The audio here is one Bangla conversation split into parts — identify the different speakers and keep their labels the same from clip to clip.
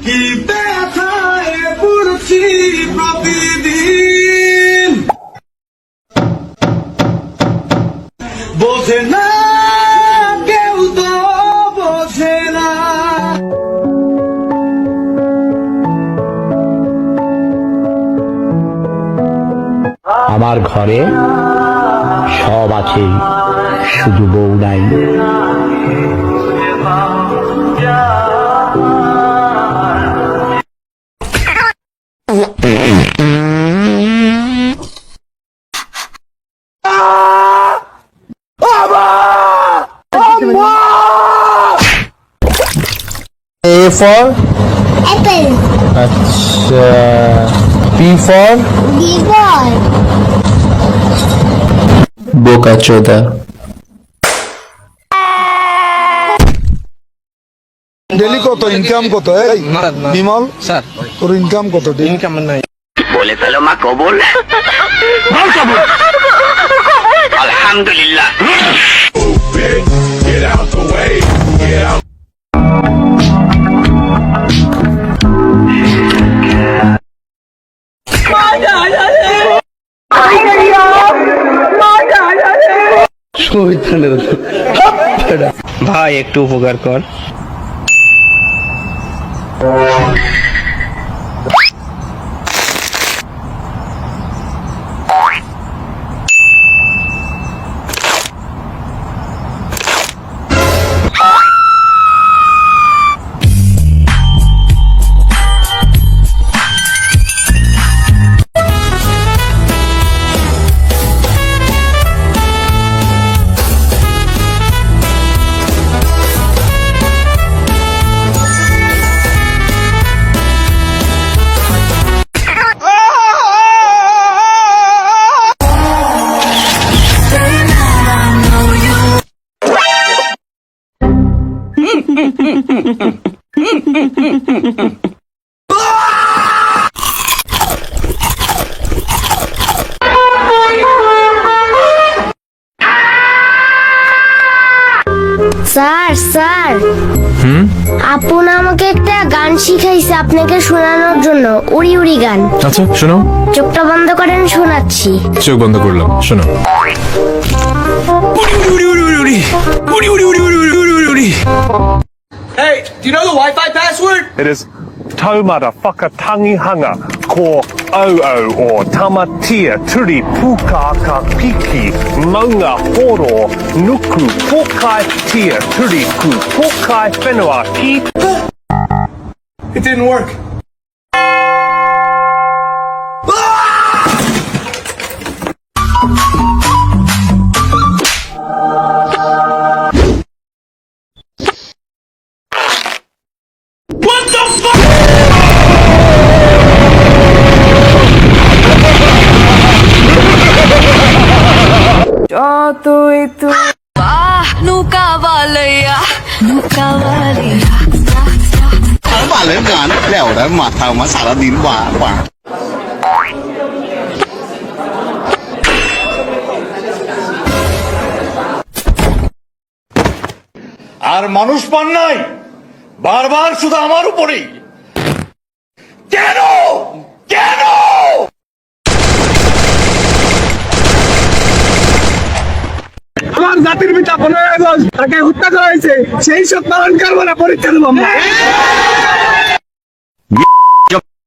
Speaker 1: কি ব্যথায় পড়ছি প্রতিদিন, বোঝে না কেউ তো বোঝে না।
Speaker 2: আমার ঘরে সব আছে, শুধু বউ নাই। A for
Speaker 3: apple,
Speaker 2: अच्छा, P for
Speaker 3: ball,
Speaker 2: बोका चोदा।
Speaker 4: ডেলি কত ইনকাম কত? এই বিমল
Speaker 5: স্যার
Speaker 4: তোর ইনকাম কত?
Speaker 5: ইনকাম নাই।
Speaker 6: বলে ফেলো মা কবুল। আলহামদুলিল্লাহ।
Speaker 5: ভাই একটু উপকার কর।
Speaker 3: স্যার স্যার আপন আমাকে একটা গান শিখাইছে আপনাকে শোনানোর জন্য, উড়ি উড়ি গান।
Speaker 7: আচ্ছা শোনো।
Speaker 3: চোখটা বন্ধ করেন, শোনাচ্ছি।
Speaker 7: চোখ বন্ধ করলাম, শোনো।
Speaker 1: Hey, do you know the Wi-Fi password?
Speaker 8: It is Taumata Whakatangi ko o or Tamatia Turi Puka ka Piki Maunga Horo Nuku Pokai Tia Turi Ku Pokai Whenua Ki.
Speaker 1: It didn't work. What the fuck?
Speaker 9: যতই তুই নুকাওয়ালিয়া নুকাওয়ালিয়া
Speaker 6: বালের গান লেওড়ার মাথা আমার সারাদিন বা
Speaker 1: আর মানুষ পান নাই, বারবার শুধু আমার উপরেই। কেন কেন?
Speaker 4: আমার জাতির পিতা 15 আগস্ট তাকে হত্যা করা হয়েছে, সেই সব পালন করবো না, পরীক্ষা দেবো আমরা।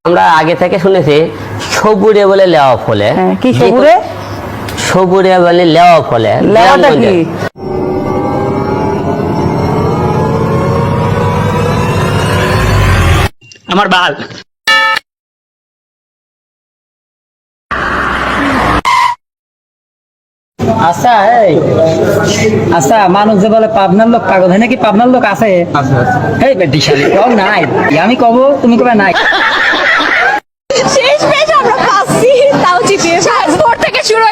Speaker 10: আমরা আগে থেকে শুনেছি সবুরে বলে লেওয়া ফলে।
Speaker 9: কি সবুরে?
Speaker 10: সবুরে বলে লেওয়া ফলে।
Speaker 9: লেওয়াটা কি?
Speaker 10: আমার বাল।
Speaker 11: আচ্ছা আচ্ছা, মানুষ যে বলে পাবনার লোক পাগল হয় নাকি? পাবনার লোক আছে? এই বেটিশালী কও নাই, আমি কব তুমি কবে নাই।
Speaker 9: শেষ পেজ আমরা পাচ্ছি, তাও জিপিএস থেকে শুরু